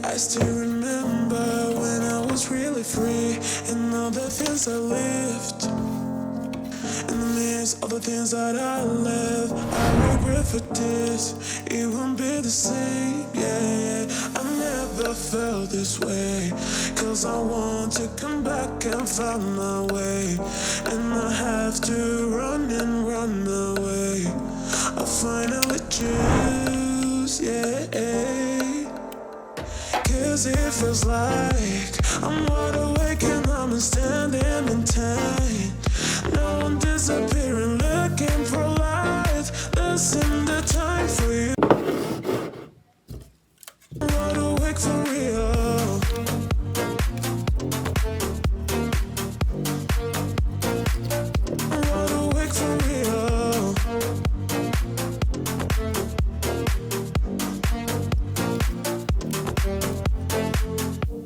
I still remember when I was really free and all the things I lived. In the midst of the things that I left, I regret for this. It won't be the same, yeah. I never felt this way, 'cause I want to come back and find my way. And I have to run and run away. I finally choose, yeah. 'Cause it feels like I'm wide awake and I'm standing in time. Now I'm disappearing, looking for life. Listen, the time for you. I'm wide awake for real. I'm wide awake for real.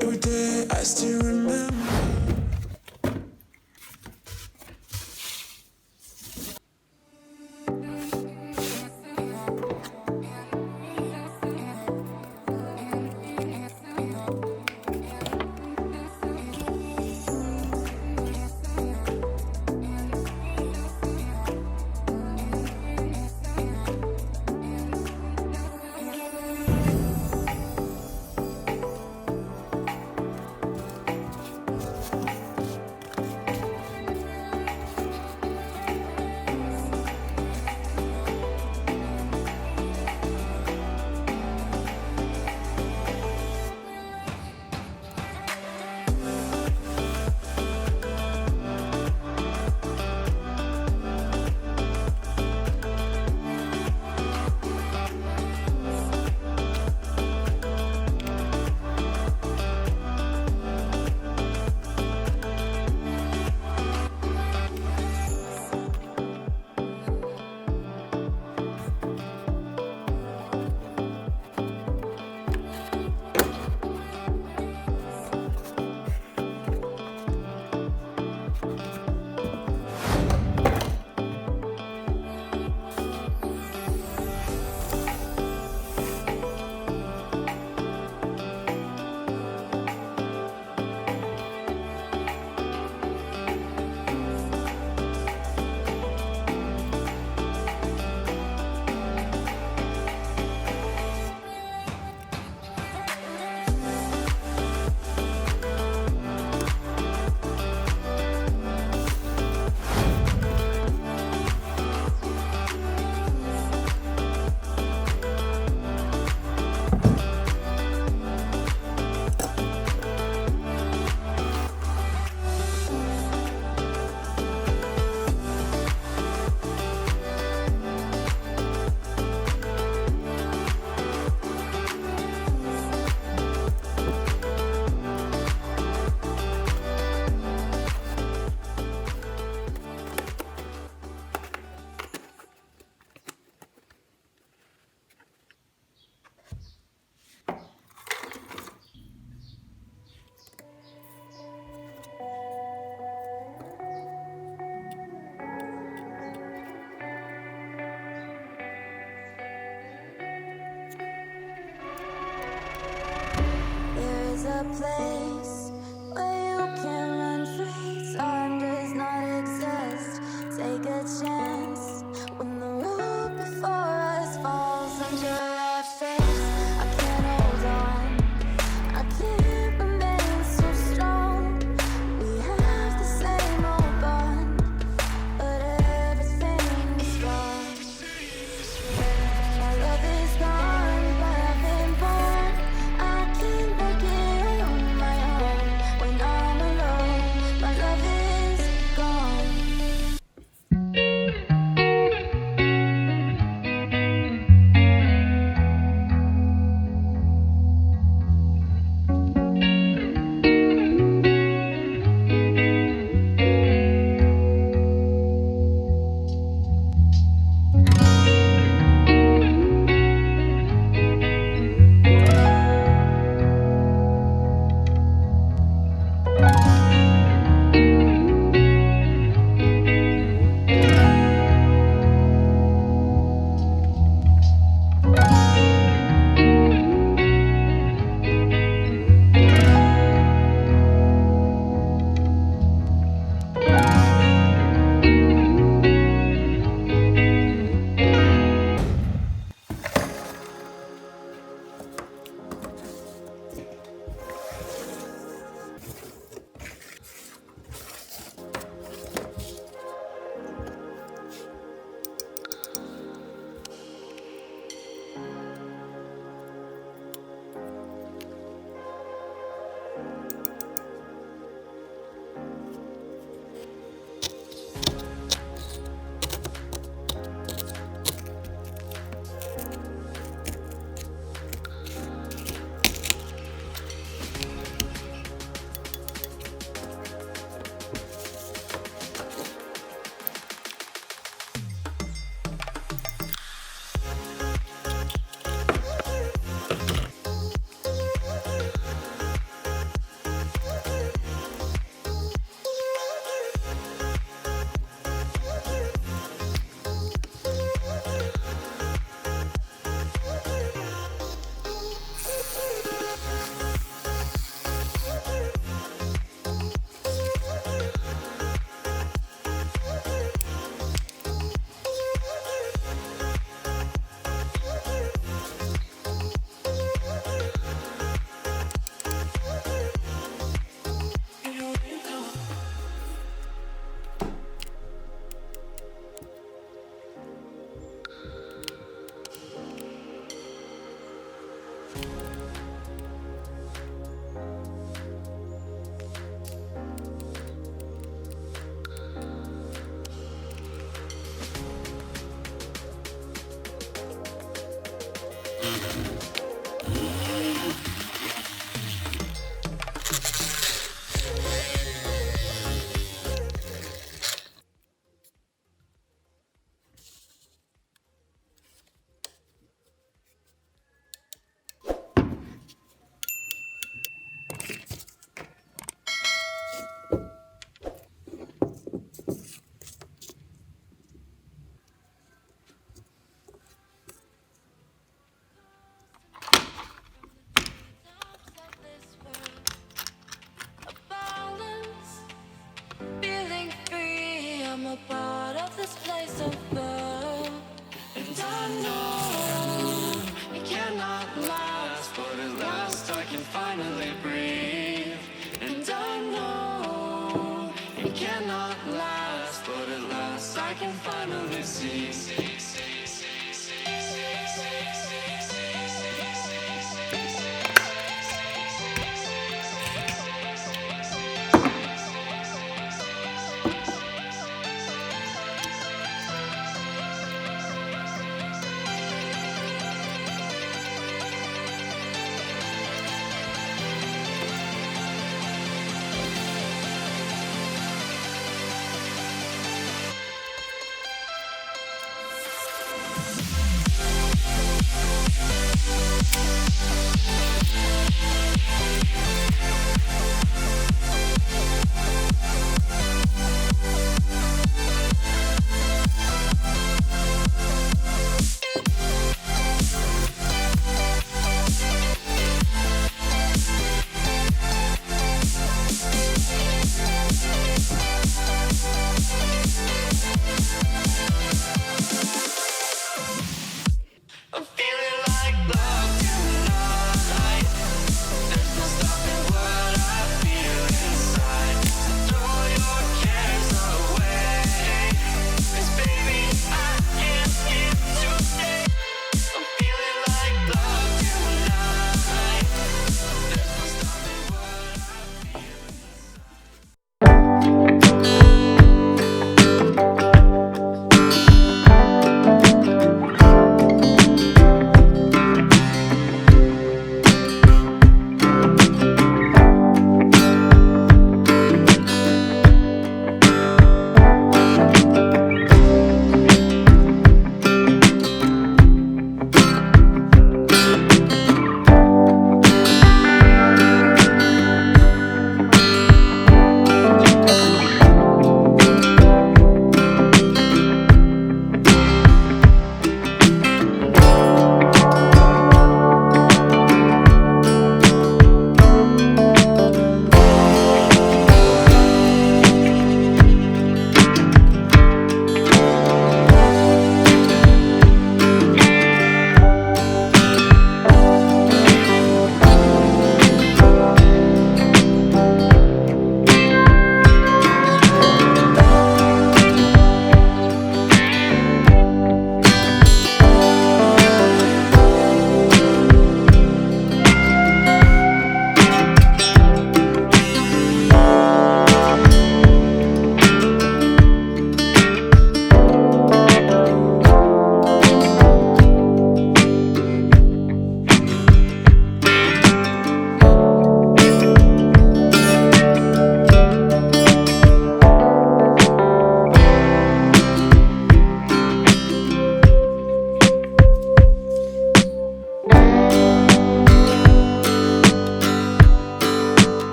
Every day I still remember. a place where you can run free. Time does not exist. Take a chance when the road before us falls under our face. I can't hold on, I can't remain so strong. We have the same old bond, but everything is wrong. My love is gone, but I've been born. I can't break it on my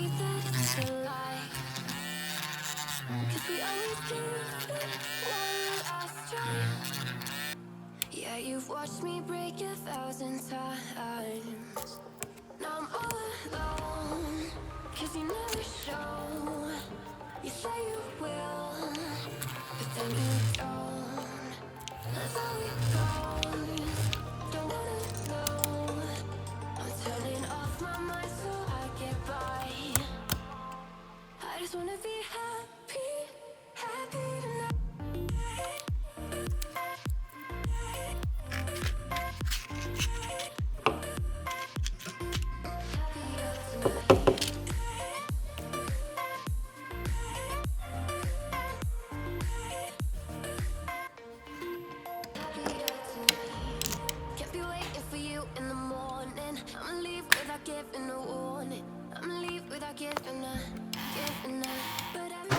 that it's a lie. 'Cause we always give it one last try. Yeah, you've watched me break 1,000 times. Now I'm all alone, 'cause you never show. You say you will, but then you don't. That's how it goes. Don't wanna know. I'm turning off my mind so I get by. I just wanna be happy, happy tonight. Happier tonight. Happier tonight. Can't be waiting for you in the morning. I'ma leave without giving a warning. I'ma leave without giving a. But every